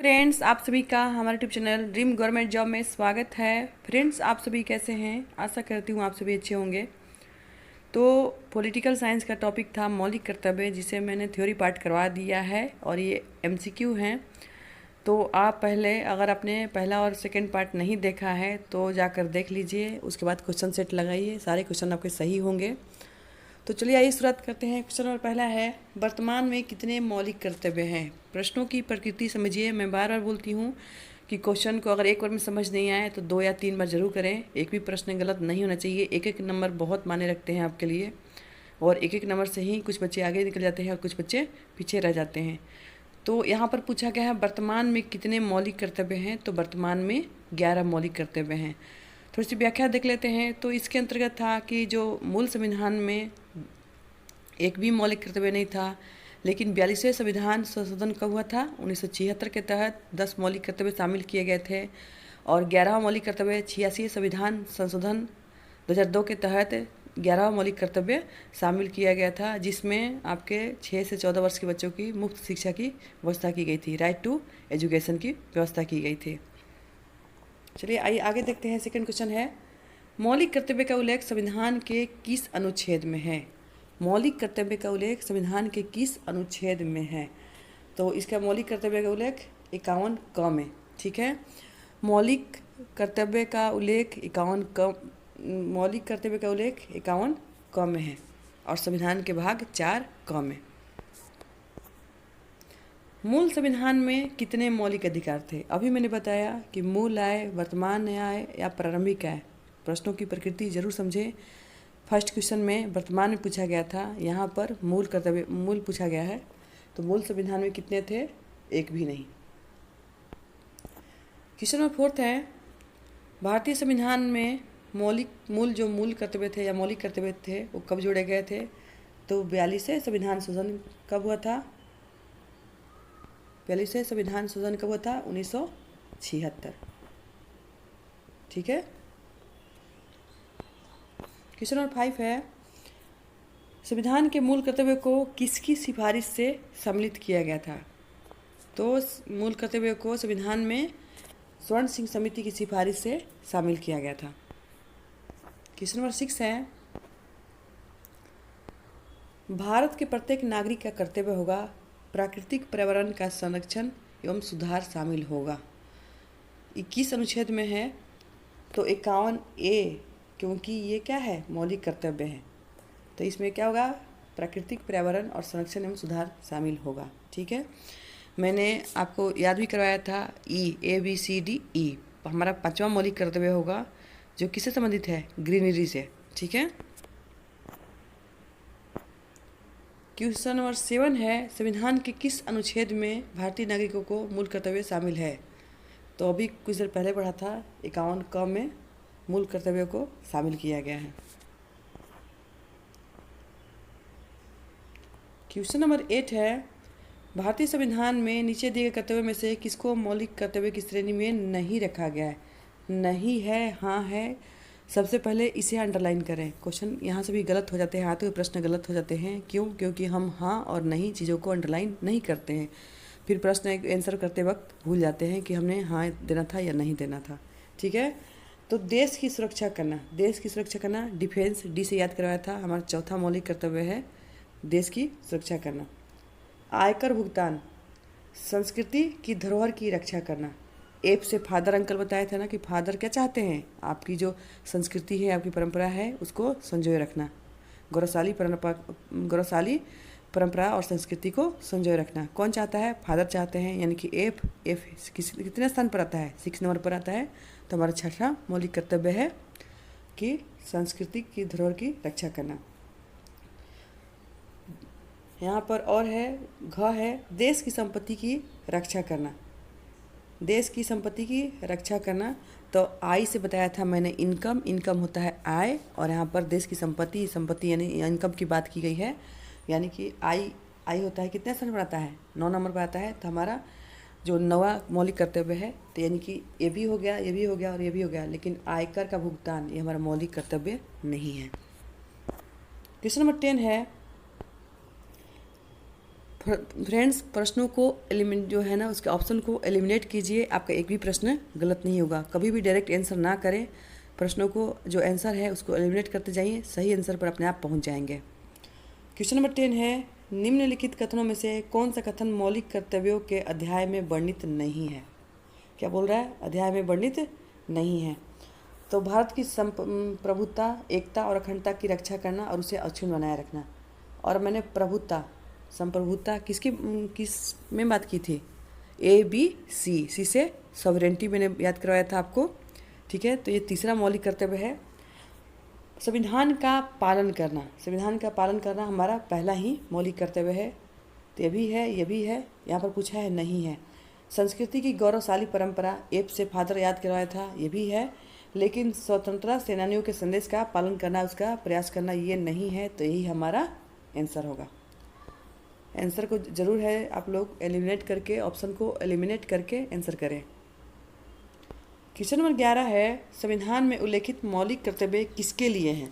Friends, आप सभी का हमारे YouTube channel dream government job में स्वागत है। फ्रेंड्स, आप सभी कैसे हैं? आशा करती हूँ आप सभी अच्छे होंगे। तो पॉलिटिकल साइंस का टॉपिक था मौलिक कर्तव्य, जिसे मैंने थ्योरी पार्ट करवा दिया है और ये एमसीक्यू हैं। तो आप पहले अगर आपने पहला और सेकंड पार्ट नहीं देखा है तो जाकर देख लीजिए, उसके बाद क्वेश्चन सेट लगाइए, सारे क्वेश्चन आपके सही होंगे। तो चलिए आइए शुरुआत करते हैं। क्वेश्चन नंबर पहला है, वर्तमान में कितने मौलिक कर्तव्य हैं? प्रश्नों की प्रकृति समझिए। मैं बार बार बोलती हूँ कि क्वेश्चन को अगर एक बार में समझ नहीं आए तो 2 या 3 बार जरूर करें। एक भी प्रश्न गलत नहीं होना चाहिए। एक एक नंबर बहुत मायने रखते हैं आपके लिए, और एक एक नंबर से ही कुछ बच्चे आगे निकल जाते हैं और कुछ बच्चे पीछे रह जाते हैं। तो यहाँ पर पूछा गया है वर्तमान में कितने मौलिक कर्तव्य हैं, तो वर्तमान में 11 मौलिक कर्तव्य हैं। थोड़ी सी व्याख्या देख लेते हैं। तो इसके अंतर्गत था कि जो मूल संविधान में एक भी मौलिक कर्तव्य नहीं था, लेकिन 42वें संविधान संशोधन कब हुआ था? 1976 के तहत 10 मौलिक कर्तव्य शामिल किए गए थे, और 11वां मौलिक कर्तव्य 86 संविधान संशोधन 2002 के तहत 11वां मौलिक कर्तव्य शामिल किया गया था, जिसमें आपके 6 से 14 वर्ष के बच्चों की मुफ्त शिक्षा की व्यवस्था की गई थी, राइट टू एजुकेशन की व्यवस्था की गई थी। चलिए आइए आगे देखते हैं। सेकंड क्वेश्चन है, मौलिक कर्तव्य का उल्लेख संविधान के किस अनुच्छेद में है? मौलिक कर्तव्य का उल्लेख संविधान के किस अनुच्छेद में है? तो इसका मौलिक कर्तव्य का उल्लेख 51 क में। ठीक है, मौलिक कर्तव्य का उल्लेख 51 क, मौलिक कर्तव्य का उल्लेख 51 क में है, और संविधान के भाग 4 क में। मूल संविधान में कितने मौलिक अधिकार थे? अभी मैंने बताया कि मूल आय, वर्तमान आय या प्रारंभिक आय। प्रश्नों की प्रकृति जरूर समझें। फर्स्ट क्वेश्चन में वर्तमान में पूछा गया था, यहाँ पर मूल कर्तव्य मूल पूछा गया है। तो मूल संविधान में कितने थे? एक भी नहीं। क्वेश्चन नंबर 4 है, भारतीय संविधान में मूल कर्तव्य थे या मौलिक कर्तव्य थे वो कब जोड़े गए थे? तो 42वें संविधान संशोधन कब हुआ था? 42वें संविधान संशोधन कब हुआ था? 1976। ठीक है। क्वेश्चन नंबर 5 है, संविधान के मूल कर्तव्य को किसकी सिफारिश से सम्मिलित किया गया था? तो मूल कर्तव्य को संविधान में स्वर्ण सिंह समिति की सिफारिश से शामिल किया गया था। क्वेश्चन नंबर 6 है, भारत के प्रत्येक नागरिक का कर्तव्य होगा प्राकृतिक पर्यावरण का संरक्षण एवं सुधार शामिल होगा। 21 अनुच्छेद में है, तो 51A, क्योंकि ये क्या है? मौलिक कर्तव्य है, तो इसमें क्या होगा? प्राकृतिक पर्यावरण और संरक्षण एवं सुधार शामिल होगा। ठीक है, मैंने आपको याद भी करवाया था, ABCDE हमारा 5वां मौलिक कर्तव्य होगा, जो किससे संबंधित है? ग्रीनरी से। ठीक है। क्वेश्चन नंबर 7 है, संविधान के किस अनुच्छेद में भारतीय नागरिकों को मूल कर्तव्य शामिल है? तो अभी कुछ देर पहले पढ़ा था, 51 क में मूल कर्तव्यों को शामिल किया गया है। क्वेश्चन नंबर 8 है, भारतीय संविधान में नीचे दिए गए कर्तव्य में से किसको मौलिक कर्तव्य की श्रेणी में नहीं रखा गया है? नहीं है, हाँ है। सबसे पहले इसे अंडरलाइन करें। क्वेश्चन यहाँ से भी गलत हो जाते हैं, आते हुए प्रश्न गलत हो जाते हैं। क्यों? क्योंकि हम हाँ और नहीं चीज़ों को अंडरलाइन नहीं करते हैं, फिर प्रश्न आंसर करते वक्त भूल जाते हैं कि हमने हाँ देना था या नहीं देना था। ठीक है, तो देश की सुरक्षा करना, देश की सुरक्षा करना, डिफेंस, डी से याद करवाया था, हमारा चौथा मौलिक कर्तव्य है देश की सुरक्षा करना। आयकर भुगतान, संस्कृति की धरोहर की रक्षा करना। एप से फादर अंकल बताए थे ना कि फादर क्या चाहते हैं? आपकी जो संस्कृति है, आपकी परंपरा है, उसको संजोए रखना। गौरवशाली परंपरा और संस्कृति को संजोए रखना कौन चाहता है? फादर चाहते हैं। यानी कि एफ कितने स्थान पर आता है? 6 नंबर पर आता है। तो हमारा छठा मौलिक कर्तव्य है कि संस्कृति की धरोहर की रक्षा करना। यहाँ पर और है, घ है, देश की संपत्ति की रक्षा करना। देश की संपत्ति की रक्षा करना, तो आई से बताया था मैंने इनकम होता है आय, और यहाँ पर देश की संपत्ति यानी इनकम की बात की गई है। यानी कि आई होता है कितने स्थान पर आता है? 9 नंबर पर आता है। तो हमारा जो 9वां मौलिक कर्तव्य है, तो यानी कि ये भी हो गया, ये भी हो गया और ये भी हो गया, लेकिन आयकर का भुगतान ये हमारा मौलिक कर्तव्य नहीं है। क्वेश्चन नंबर 10 है, फ्रेंड्स, प्रश्नों को एलिमिनेट जो है ना, उसके ऑप्शन को एलिमिनेट कीजिए, आपका एक भी प्रश्न गलत नहीं होगा। कभी भी डायरेक्ट आंसर ना करें, प्रश्नों को जो आंसर है उसको एलिमिनेट करते जाइए, सही आंसर पर अपने आप पहुंच जाएंगे। क्वेश्चन नंबर 10 है, निम्नलिखित कथनों में से कौन सा कथन मौलिक कर्तव्यों के अध्याय में वर्णित नहीं है? क्या बोल रहा है? अध्याय में वर्णित नहीं है। तो भारत की प्रभुत्ता, एकता और अखंडता की रक्षा करना और उसे अक्षुण्ण बनाए रखना। और मैंने प्रभुत्ता, संप्रभुत्ता किस में बात की थी? A B C से सॉवरेंटी मैंने याद करवाया था आपको, ठीक है। तो ये तीसरा मौलिक कर्तव्य है, संविधान का पालन करना। संविधान का पालन करना हमारा पहला ही मौलिक कर्तव्य है। तो ये भी है, यहाँ पर पूछा है नहीं है। संस्कृति की गौरवशाली परंपरा, एप से फादर याद करवाया था, ये भी है। लेकिन स्वतंत्रता सेनानियों के संदेश का पालन करना, उसका प्रयास करना, ये नहीं है। तो यही हमारा आंसर होगा। आंसर को जरूर है आप लोग एलिमिनेट करके, ऑप्शन को एलिमिनेट करके आंसर करें। क्वेश्चन नंबर 11 है, संविधान में उल्लेखित मौलिक कर्तव्य किसके लिए हैं?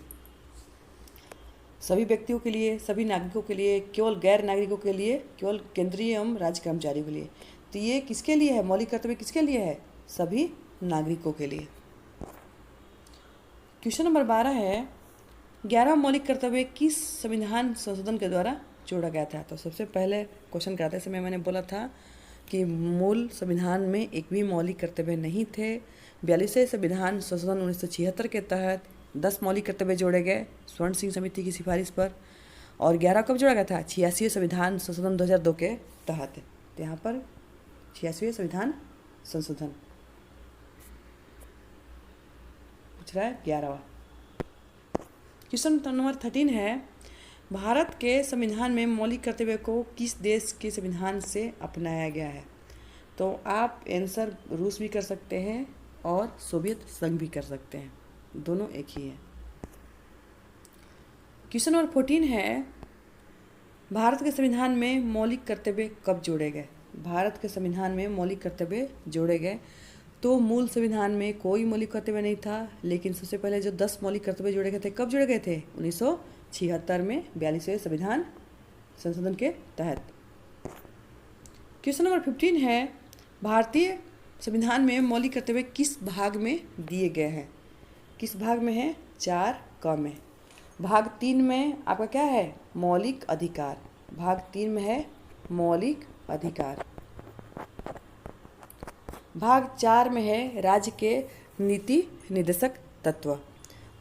सभी व्यक्तियों के लिए, सभी नागरिकों के लिए, केवल गैर नागरिकों के लिए, केवल केंद्रीय एवं राज्य कर्मचारियों के लिए? तो ये किसके लिए है? मौलिक कर्तव्य किसके लिए है? सभी नागरिकों के लिए। क्वेश्चन नंबर 12 है, 11 मौलिक कर्तव्य किस संविधान संशोधन के द्वारा जोड़ा गया था? तो सबसे पहले क्वेश्चन कराते समय मैंने बोला था कि मूल संविधान में एक भी मौलिक कर्तव्य नहीं थे। 42वें संविधान संशोधन 1976 के तहत 10 मौलिक कर्तव्य जोड़े गए स्वर्ण सिंह समिति की सिफारिश पर। और 11 कब जोड़ा गया था? 86वें संविधान संशोधन 2002 के तहत। तो यहाँ पर 86वें संविधान संशोधन पूछ रहा है 11वां। क्वेश्चन नंबर 13 है, भारत के संविधान में मौलिक कर्तव्य को किस देश के संविधान से अपनाया गया है? तो आप आंसर रूस भी कर सकते हैं और सोवियत संघ भी कर सकते हैं, दोनों एक ही है। क्वेश्चन नंबर 14 है, भारत के संविधान में मौलिक कर्तव्य कब जोड़े गए? भारत के संविधान में मौलिक कर्तव्य जोड़े गए तो मूल संविधान में कोई मौलिक कर्तव्य नहीं था, लेकिन सबसे पहले जो 10 मौलिक कर्तव्य जोड़े गए थे, कब जोड़े गए थे? 1976 में 42वें संविधान संशोधन के तहत। क्वेश्चन नंबर 15 है, भारतीय संविधान में मौलिक कर्तव्य किस भाग में दिए गए हैं? किस भाग में है? 4 में। भाग 3 में आपका क्या है? मौलिक अधिकार। भाग 3 में है मौलिक अधिकार। भाग 4 में है राज्य के नीति निर्देशक तत्व।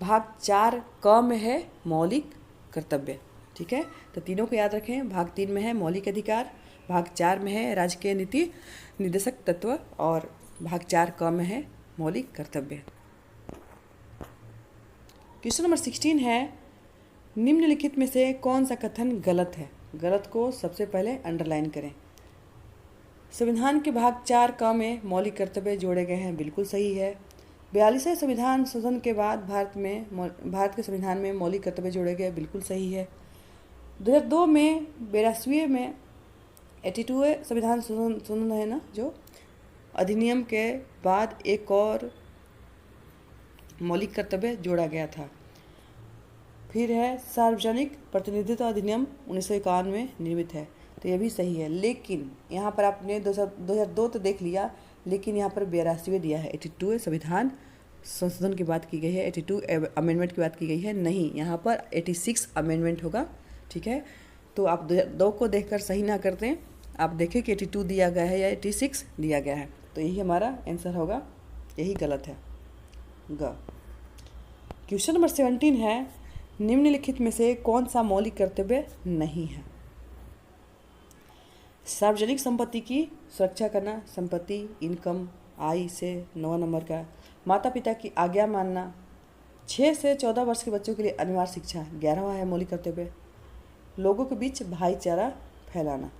भाग 4 में है मौलिक कर्तव्य। ठीक है, तो तीनों को याद रखें। भाग 3 में है मौलिक अधिकार, भाग 4 में है राज्य के नीति निर्देशक तत्व और भाग 4 में है मौलिक कर्तव्य। क्वेश्चन नंबर 16 है, निम्नलिखित में से कौन सा कथन गलत है? गलत को सबसे पहले अंडरलाइन करें। संविधान के भाग 4 में मौलिक कर्तव्य जोड़े गए हैं, बिल्कुल सही है। 42वें संविधान संशोधन के बाद भारत के संविधान में मौलिक कर्तव्य जोड़े गए, बिल्कुल सही है। 2002 में 82वें में 82वें संविधान संशोधन है ना, जो अधिनियम के बाद एक और मौलिक कर्तव्य जोड़ा गया था। फिर है सार्वजनिक प्रतिनिधित्व अधिनियम 1951 में निर्मित है, तो ये भी सही है। लेकिन यहाँ पर आपने 2002 तो देख लिया, लेकिन यहाँ पर 82वें दिया है। 82वें संविधान संशोधन की बात की गई है, 82 अमेंडमेंट की बात की गई है, नहीं, यहाँ पर 86 अमेंडमेंट होगा। ठीक है, तो आप 2002 को देखकर सही ना करते हैं, आप देखें कि 82 दिया गया है या 86 दिया गया है, तो यही हमारा आंसर होगा, यही गलत है। ग। क्वेश्चन नंबर 17 है, निम्नलिखित में से कौन सा मौलिक कर्तव्य नहीं है? सार्वजनिक संपत्ति की सुरक्षा करना, संपत्ति, इनकम, आय से 9 नंबर का, माता पिता की आज्ञा मानना, 6 से 14 वर्ष के बच्चों के लिए अनिवार्य शिक्षा, 11वां है मौलिक कर्तव्य, लोगों के बीच भाईचारा फैलाना।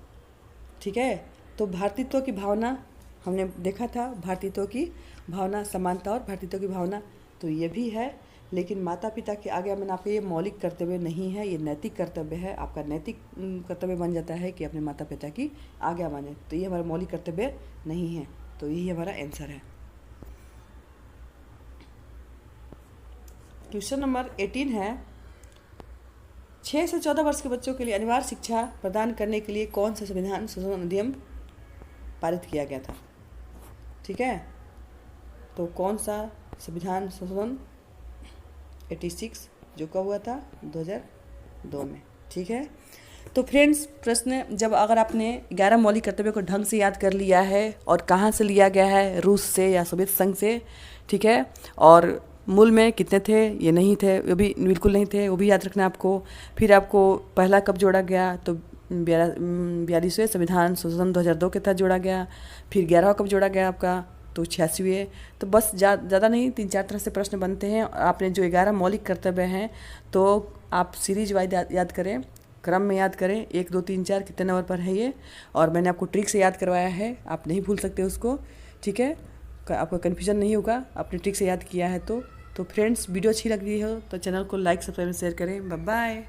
ठीक है, तो भारतीयत्व की भावना हमने देखा था, भारतीयत्व की भावना, समानता और भारतीयत्व की भावना, तो ये भी है। लेकिन माता पिता की आज्ञा मानना आपका ये मौलिक कर्तव्य नहीं है, ये नैतिक कर्तव्य है। आपका नैतिक कर्तव्य बन जाता है कि अपने माता पिता की आज्ञा माने, तो ये हमारा मौलिक कर्तव्य नहीं है, तो यही हमारा आंसर है। क्वेश्चन नंबर 18 है, 6 से 14 वर्ष के बच्चों के लिए अनिवार्य शिक्षा प्रदान करने के लिए कौन सा संविधान संशोधन अधिनियम पारित किया गया था? ठीक है, तो कौन सा संविधान संशोधन 86 जो कब हुआ था? 2002 में। ठीक है, तो फ्रेंड्स प्रश्न, जब अगर आपने 11 मौलिक कर्तव्यों को ढंग से याद कर लिया है और कहाँ से लिया गया है, रूस से या सोवियत संघ से, ठीक है, और मूल में कितने थे, ये नहीं थे, वो भी बिल्कुल नहीं थे, वो भी याद रखना आपको। फिर आपको पहला कब जोड़ा गया, तो 42वें संविधान संशोधन 2002 के तहत जोड़ा गया। फिर 11वां कब जोड़ा गया आपका, तो 86वें। तो बस ज़्यादा नहीं, 3-4 तरह से प्रश्न बनते हैं। आपने जो 11 मौलिक कर्तव्य हैं तो आप सीरीज वाइज याद करें, क्रम में याद करें, 1 2 3 4 कितने नंबर पर है ये, और मैंने आपको ट्रिक से याद करवाया है, आप नहीं भूल सकते उसको। ठीक है, आपको कन्फ्यूजन नहीं होगा, आपने ट्रिक से याद किया है तो फ्रेंड्स वीडियो अच्छी लग रही हो तो चैनल को लाइक सब्सक्राइब शेयर करें। Bye bye.